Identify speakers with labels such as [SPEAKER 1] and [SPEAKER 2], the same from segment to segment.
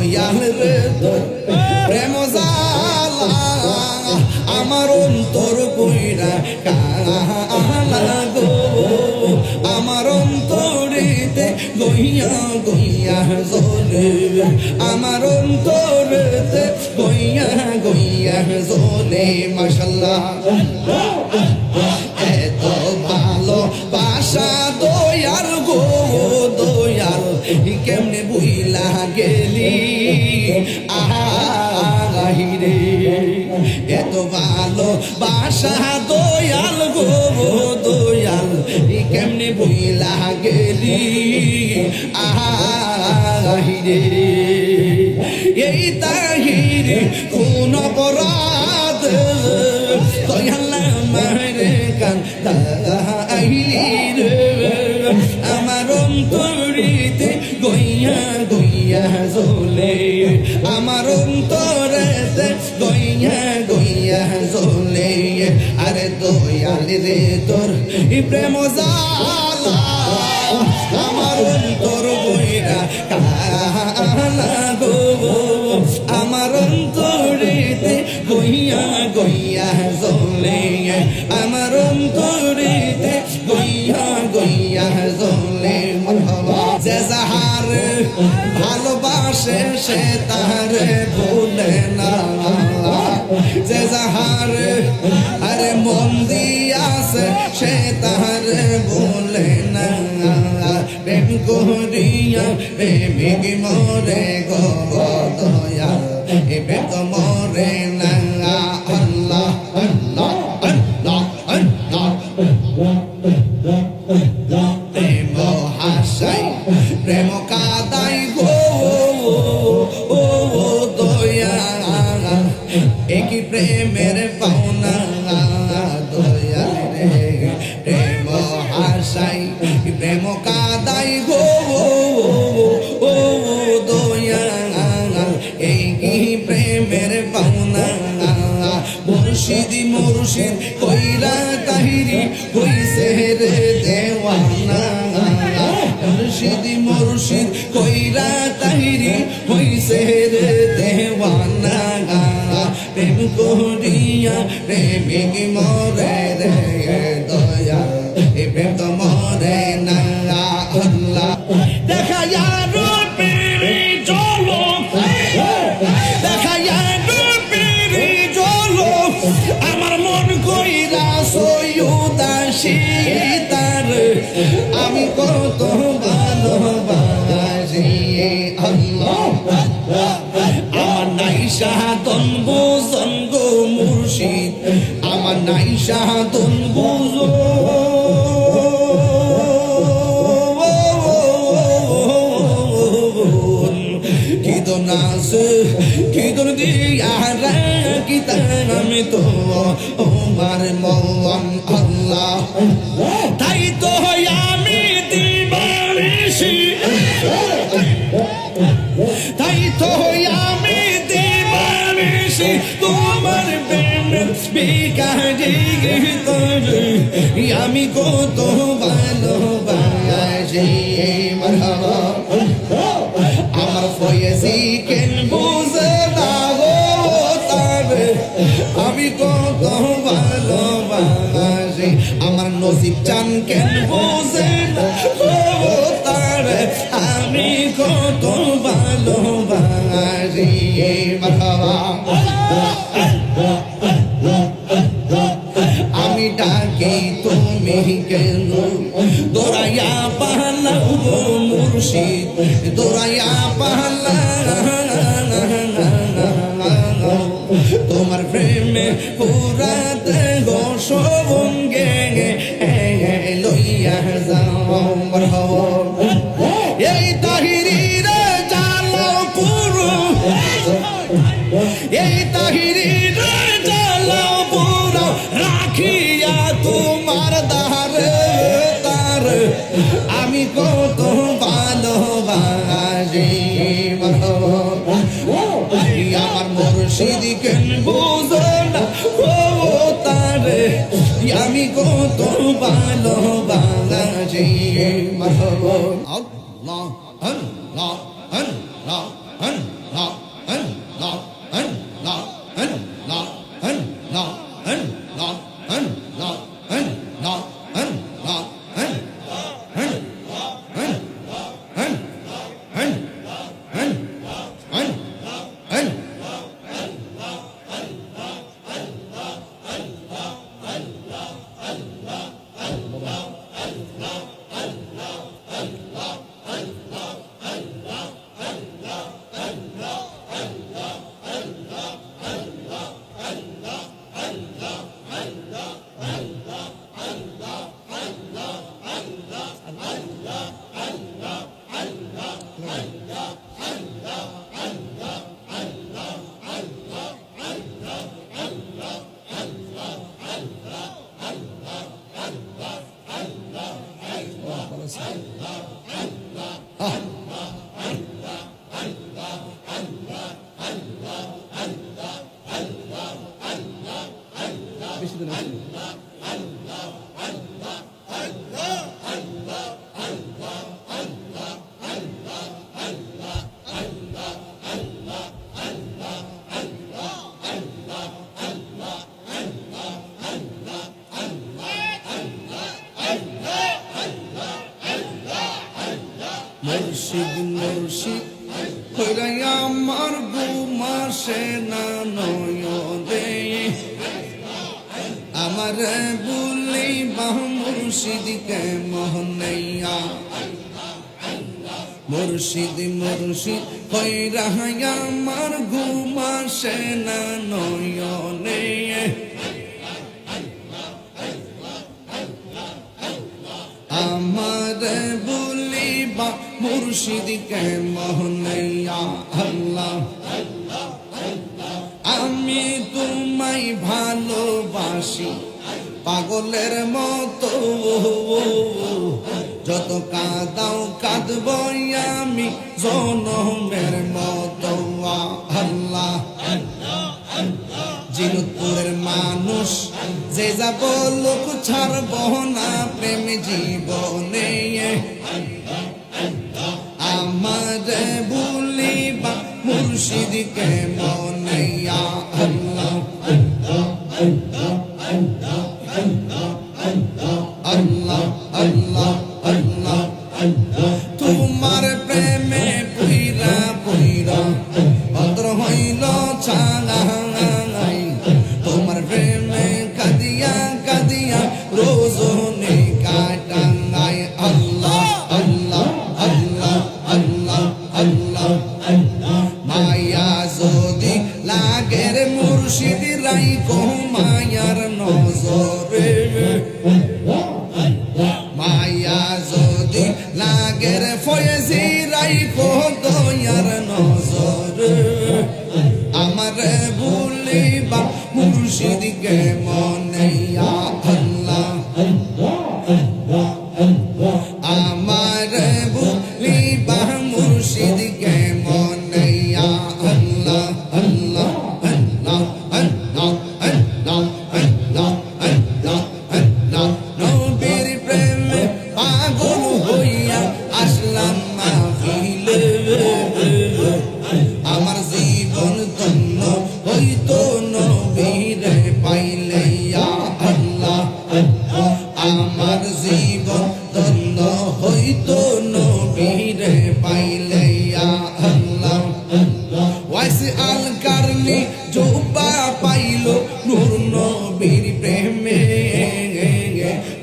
[SPEAKER 1] দয়াল রে তোর প্রেম জালা আমার অন্তর কইরা কালা গো আমার অন্তরেতে গইয়া গইয়া জ্বলে আমার অন্তরেতে গইয়া গইয়া জ্বলে মাশাআল্লাহ এত ভালো বাসা দয়াল গো দয়াল কেমনে বুইলা গেলি আহিরে এত ভালো বাসা দয়াল গো দয়াল কেমনে বুইলা গেলি আহিরে এই তাহির কোন অপরাধ দয়াল মারে কান্দাইলি রে আমার অন্তরিতে গইয়া গইয়া জ্বলে আমার অন্তরেতে গইয়া গইয়া জ্বলে আরে দয়াল রে তোর প্রেম জালা আমার অন্তর গইরা কালা গো আমার অন্তরেতে গইয়া গইয়া জ্বলে আমার অন্তরেতে গইয়া গইয়া জ্বলে মারহাবা যে যাহার ভালোবাসে সে তার ভুলে না যে যাহার আরে মন দিয়াছে সে তার ভুলে না প্রেম করিয়া প্রেমিক মরে গো দয়া এ প্রেম তো মরে না আল্লাহ আল্লাহ আল্লাহ আল্লাহ প্রেম হাসাই প্রেম কাদাই গো ও দয়া একই প্রেমের পাওনা দয়া রে প্রেম হাসাই প্রেম কাদাই গো ও দয়া একই প্রেমের পাওনা মুর্শিদ মুর্শিদ কইরা তাহিরি কইছে রে দেওয়ানা মুর্শিদ মুর্শিদ কইরা তাহিরি কইছে রে দেওয়ানা প্রেম করিয়া প্রেমিক মরে রে দয়া এ প্রেম তো মরে না আল্লাহ দেখা রূপের ঝলক দেখা রূপের ঝলক আমার মন কইরা সৈয়দাসী তার আমি কত ভালোবাসি আল্লাহ আমার নাই সাধন বুঝন গো মুর্শিদ আমার নাই সাধন বুঝো কিদন আছে কিদন দিয়া রাখিতা আমি তো আমার মন আল্লাহ তাই তো আমি দিবানিশি তাই তো আমি দিবানিশি তোমার প্রেম বিকারি তোরে আমি কত ভালোবাসি মারহাবা আমার ফয়েজি কেন বুঝে না গো তবে আমি কত ভালোবাসি আমার নসিব চান কেন বুঝে না গো তবে আমি কত ভালোবাসি মারহাবা আমি ডাকি তুমি কেন দৌড়াইয়া পালাও গো মুর্শিদ দৌড়াইয়া পালাও তোমার প্রেমে পুরা দেহ সঙ্গে লইয়া যাও মারহাবা এই তাহিরির জালাও পুরো এই তাহিরির জালাও পুরো রাখিয়া তোমার দারে তার আমি কত ভালোবাসি মারহাবা আমার মুর্শিদ কেন বুঝো না ও তারে আমি কত ভালোবাসি মারহাবা আল্লাহ আল্লাহ আল্লাহ আল্লাহ
[SPEAKER 2] বেশি দিন আসেনি।
[SPEAKER 1] মুর্শিদ মুর্শিদ হইরাই আমার ঘুমাসে না নয়নে আমার বলি বাহ মুর্শিদকে মোহনাইয়া মুর্শিদ মুর্শিদ হইরাই আমার ঘুমাসে না নয়নে আমার বলিবা মুর্শিদকে মোহনাইয়া আল্লাহ আমি তোমায় ভালোবাসি পাগলের মতো যত কাঁদাও কাঁদব আমি জনমের মতো আল্লাহ জিনপুরের মানুষ যে যা বলুক ছাড়ব না প্রেম জীবনে আমার বলিবা মুর্শিদকে মনাইয়া আল্লাহ আল্লাহ আল্লাহ আল্লাহ তোমার প্রেমে পুইরা পুইরা ভদ্র হইল চালাই তোমার প্রেমে কাদিয়া কাদিয়া রোজনে কাটাঙ্গাই আল্লাহ আল্লাহ আল্লাহ আল্লাহ আল্লাহ মায়া যদি লাগের মুর্শিদ রাইখো মায়ার নজরে মায়া যদি লাগের ফয়েজি রাইখো দয়ার নজরে আমার বলিবা মুর্শিদকে মনাইয়া আল্লাহ আমার বলিবা মুর্শিদকে মনাইয়া আল্লাহ আল্লাহ আল্লাহ আল্লাহ আল্লাহ আল্লাহ আল্লাহ আল্লাহ নবীর প্রেমে পাগল হইয়া আসলাম মাহফিলে আমার জীবন ধন্য হইতো নবীরে পাইলে ইয়া আল্লাহ আমার জীবন ধন্য হইতো নবীরে পাইলে ইয়া আল্লাহ ওয়াইস আল কারনি জোবা পাইলো নূর নবীর প্রেমে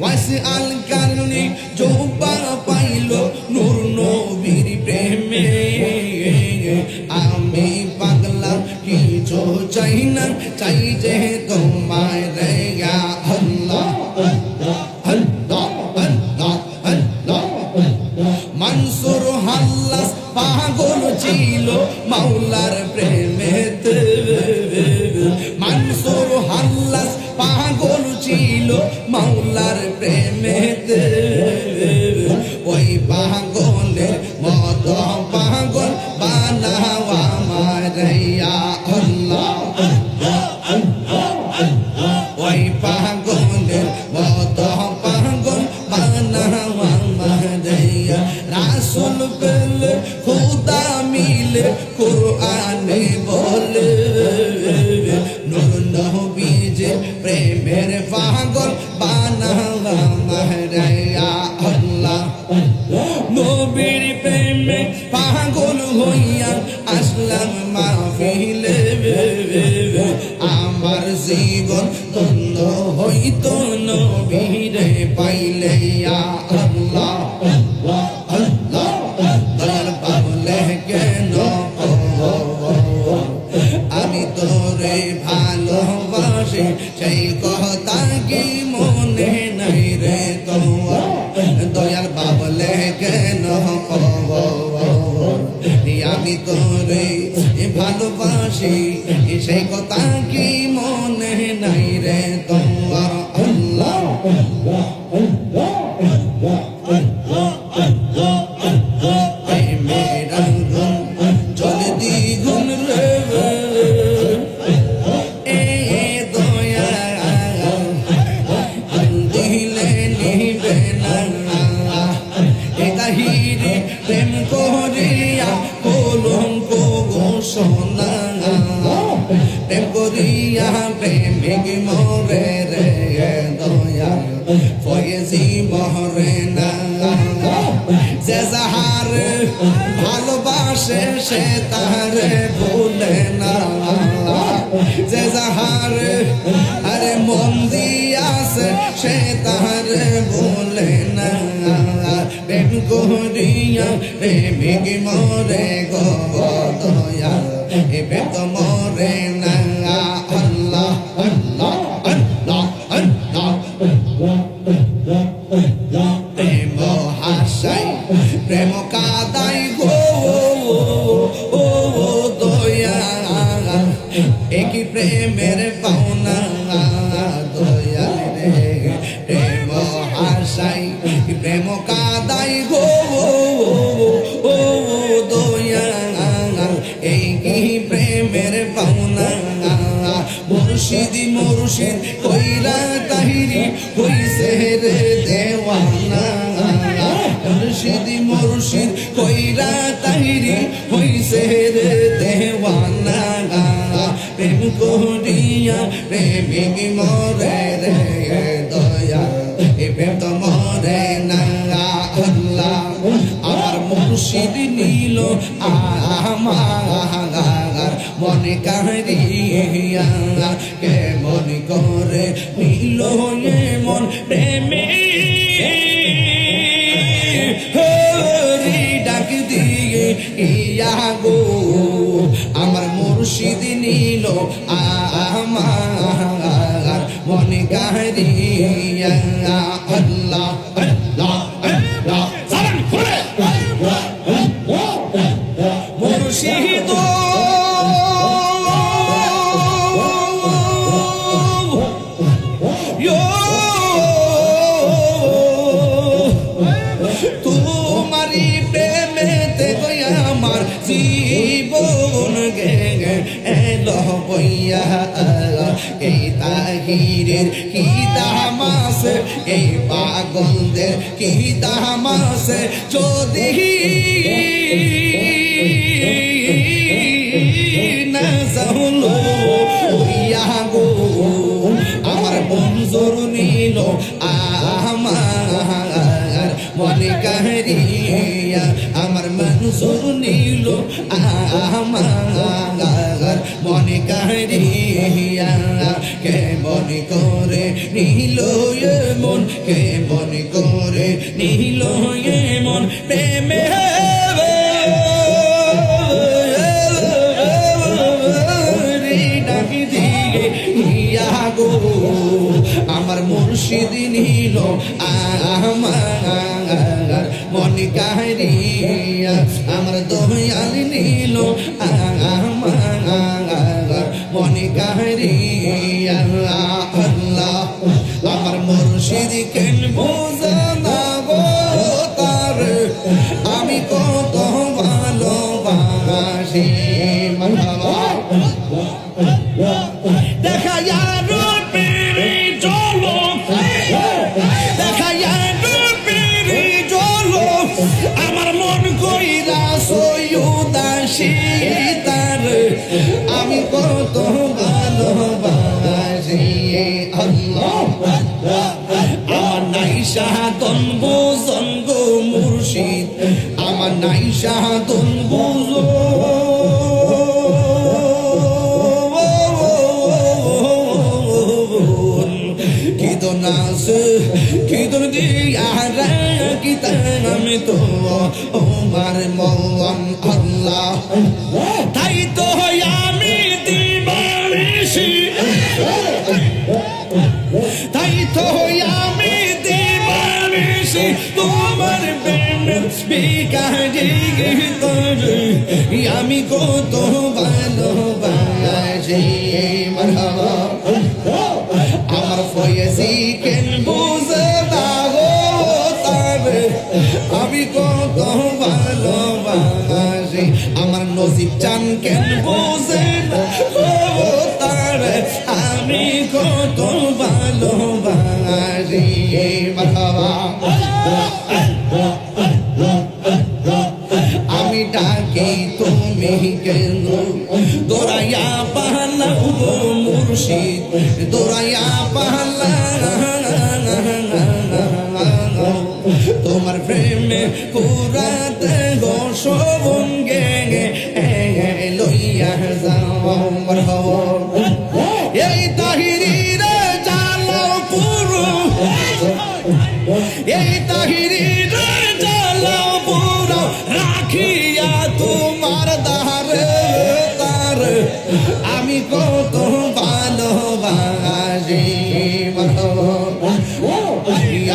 [SPEAKER 1] ওয়াইস আল কারনি জোবা পাইলো নূর নবীর প্রেমে আমি পাগলা কিছু চাই না চাই যে তোমায় রে ইয়া আল্লাহ আল্লাহ আল্লাহ আল্লাহ মনসুর হাল্লাস পাগল ছিল মাওলার প্রেমেতে মনসুর হাল্লাস পাগল ছিল মাওলার প্রেমেতে ওই পাগলের মত পাগল বানাওয়া মারাইয়া আল্লাহ ওই পাগলের মত পাগল বানাওয়া মারাইয়া রাসূল পেলে খোদা মিলে কোরআনে বলে নবীজি প্রেমের পাগল বানালা মাহরায়া আল্লাহ নবীর প্রেমে পাগল হইয়া আসলাম মাহফিলে আমার জীবন ধন্য হইত নবীরে পাইলে আল্লাহ আল্লাহ দয়াল পাগলে কেন আমি তোরে ভালোবাসি সেই কথা কি মনে নাই রে তোমার দয়াল বাবলে কেন আমি তোরে ভালোবাসি সেই কথা কি মনে নাই রে তোমার আল্লাহ মেরা গুন চলে দ্বিগুণ রে প্রেম করিয়া কলঙ্ক ঘোষণা প্রেম করিয়া প্রেমিক মরে রে দয়া ফয়েজি মরে না যে যাহার ভালোবাসে সে তার ভুলে না যে যাহার আরে মন দিয়াছে সে তার ভুলে না প্রেম করিয়া প্রেমিক মরে গো দয়া এ প্রেম তো মরে না আল্লাহ আল্লাহ আল্লাহ আল্লাহ প্রেম হাসাই প্রেম কাদাই গো ও দয়া একই প্রেমের পাওনা দয়া রে প্রেম হাসাই প্রেম কাদাই গো ও দয়া এই কি প্রেমের পাওনা মুর্শিদ মুর্শিদ কইরা তাহিরি হইছে রে দেওয়ানা মুর্শিদ মুর্শিদ কইরা তাহিরি হইছে রে দেওয়ানা প্রেম করিয়া প্রেমিক মরে রে দয়া এ প্রেম তো মরে না আল্লাহ আমার মুর্শিদ নীল আমার মনে কাহিয়া কে মনে করে নীল মন প্রেমে ডাক দিয়ে ইয়া গো আমার মুর্শিদ নীল আমার মনে কাহিয়া আল্লাহ আল্লাহ আল্লাহ সালাম করে মুর্শিদ তোমারি প্রেমেতে গয়া আমার জীবন গে এলো বইয়া এই তাহিরের কি দামাস এই পাগলদের কি দামাস যদি না জানো হইয়া গো আমার বন্ধুর নীল আমার মনে কাহিয়া আমার মনসুর নীল আমার মনে কাহিয়া কে মনে করে নীল মন কে মনে করে নীল মন প্রেমে ডাকি দিয়ে ইয়া গো আমার মুর্শিদ নীল আমার মনে কাহিয়া আমার দয়াল নীল আমার মনে কাহিয়া আল্লাহ আমার মুর্শিদ কেন বোঝানা গো তার আমি কত ভালোবাসি মারহাবা দেখা রূপের ঝলক দেখা রূপের ঝলক আমার মন কইরা সৈয়দা সীতা আমি কত ভালোবাসি আল্লাহ আমার নাই সাধন বুঝন গো মুর্শিদ আমার নাই সাধন বুঝো কিদর দিয়া আমি তো ওমার মওয়ান আল্লাহ তাই তো আমি দিবানিশি তাই তো আমি দিবানিশি তোমার প্রেমে বিকারি তোরে আমি কত ভালোবাসি মারহাবা আমার ফয়েজি কেন বুঝে না গো তারে আমি কত ভালোবাসি আমার নসিব চান কেন বুঝে না গো তারে আমি কত ভালোবাসি মারহাবা আমি ডাকি তুমি কেন দৌড়াইয়া পালাও গো মুর্শিদ দৌড়াইয়া পালাও তোমার প্রেমে পুরাতে গো শোভন গে লইয়া যাও মারহাবা এই তাহিরির জালাও পুরো এই তাহিরির জালাও পুরো রাখিয়া তোমার দারে তার আমি কত ভালোবাসি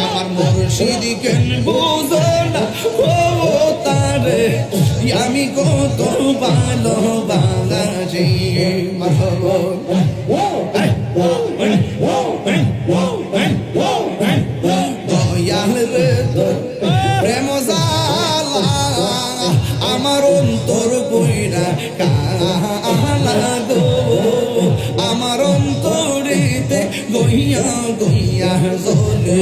[SPEAKER 1] আমার মুর্শিদ কেন বুঝো না ও তারে আমি কত ভালোবাসি দয়াল রে প্রেম জালা আমার অন্তর কইরা কালা গো আমার অন্তরেতে গইয়া গইয়া জ্বলে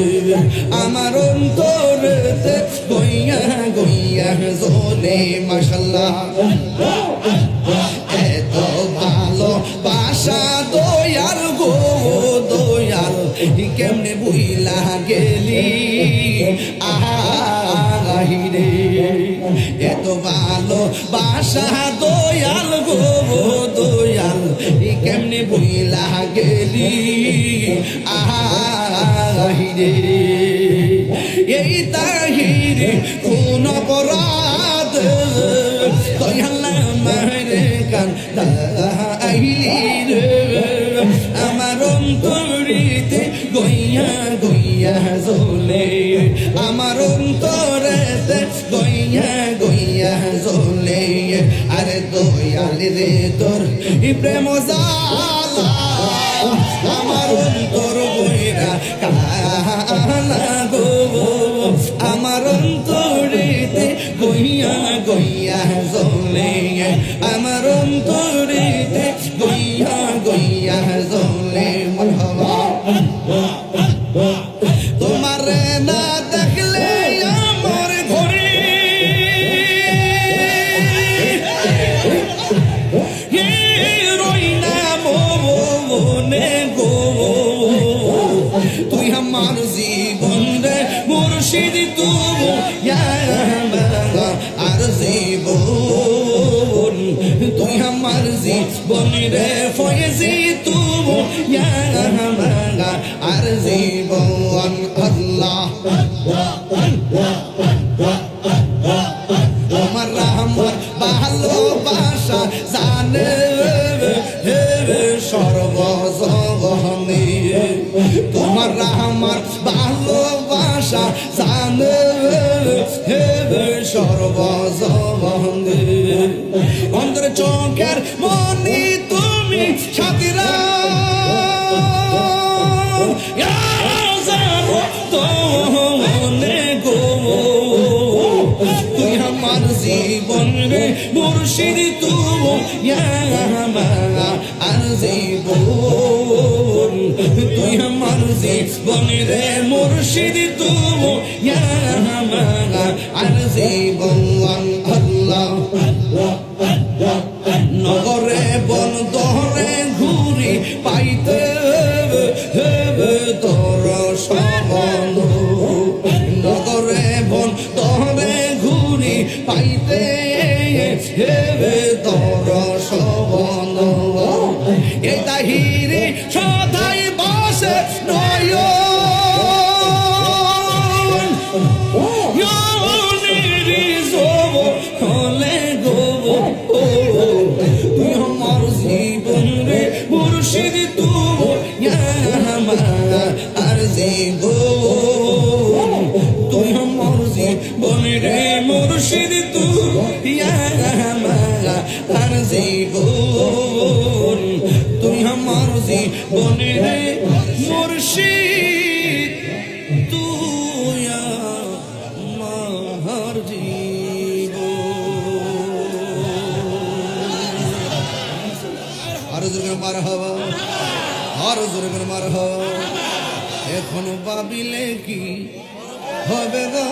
[SPEAKER 1] আমার অন্তরেতে গইয়া গইয়া জ্বলে মাশাআল্লাহ এত ভালো বাসা দয়াল গো দয়াল কেমনে বুইলা গেলি আহিরে এত ভালো বাসা দয়াল গো দয়াল কেমনে বুইলা গেলি আহিরে এই তাহিরে কোন অপরাধ দয়াল মারে কান্দাইলি রে আমার অন্তরিতে গইয়া গইয়া জ্বলে আমার অন্তরেতে গইয়া গইয়া জ্বলে আরে দয়াল রে তোর প্রেম জালা আমার অন্তর গইরা কালা গো আমার অন্তরেতে গইয়া গইয়া জ্বলে আমার অন্তরেতে গইয়া গইয়া জ্বলে মারহাবা তোমার না দেখলে আমার ঘরে রই না মনে গো তুই আমার জীবন রে মুর্শিদ তুমি আর জীবন তুই আমার জীবন রে ফয়েজি তুমি আর জীবন আল্লাহ তোমার আমার ভালোবাসা জানে সর্বজনে তোমার আমার ভালোবাসা জানে সর্বজনে অন্তর চোখের মনি তুমি সাথীরা তুই আমার জীবন রে মুর্শিদ তুমি আর জীবন তুই আমার জীবন রে মুর্শিদ তুমি আর জীবন আল্লাহ নগরে বন্দরে ঘুরি পাইতে হেবে তোর সবন্ধ নগরে বন্দরে ঘুরি পাইতে হেবে তোর সবন্ধ এই তাহিরি সদাই বসে নয়ন ইয়নিরি জব হলে গো তুই আমার জীবন রে মুর্শিদ তুই আমার আর জীবন তুই আমার জীবন রে মুর্শিদ তুই আমার আর জীবন তুই আমার জীবন রে মুর্শিদ তুই আমার আরো জোরে মার হওয়া আরো জোরে মার হওয়া এখনো ভাবিলে কি হবে গো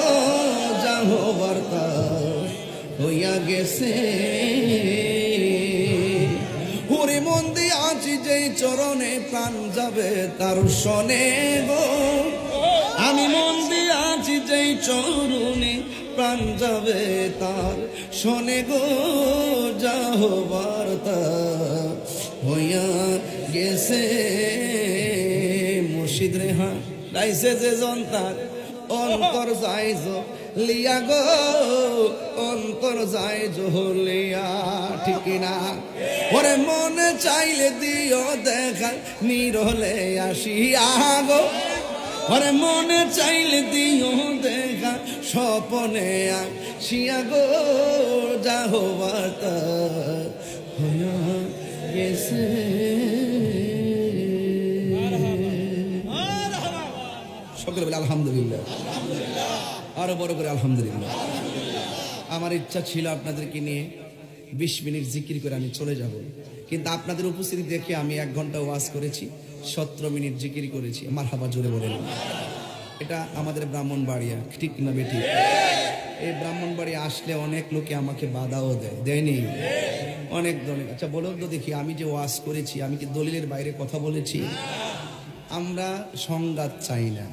[SPEAKER 1] যা হবার তা হইয়া গেছে ওরে মন দিয়ে আছি যেই চরণে প্রাণ যাবে তার শোনে গো আমি মন দিয়ে আছি যেই চরণে প্রাণ যাবে তার শোনে গো যা হবার তা হইয়া গেছে মুর্শিদ রেহা রাইছে যে জন্তার অন্তর যাই লিয়া গো অন্তর যাই লিয়া ঠিক না ওরে মনে চাইলে দিও দেখা নিরলে আসিয়া গো ওরে মনে চাইলে দিও দেখা স্বপনে আসিয়া গো যা হবার তা হইয়া গেছে সকলে বলে আলহামদুলিল্লাহ আরো বড় করে আলহামদুলিল্লাহ আমার ইচ্ছা ছিল আপনাদেরকে নিয়ে 20 মিনিট জিকির করে আমি চলে যাব কিন্তু আপনাদের উপস্থিতি দেখে আমি 1 ঘন্টা ওয়াজ করেছি 17 মিনিট জিকির করেছি মারহাবা জোরে বলেন এটা আমাদের ব্রাহ্মণবাড়িয়া ঠিক না বেটি এই ব্রাহ্মণবাড়ি আসলে অনেক লোকে আমাকে বাধাও দেয়নি অনেক দলিল আচ্ছা বলুন তো দেখি আমি যে ওয়াজ করেছি আমি কি দলিলের বাইরে কথা বলেছি আমরা সংঘাত চাই না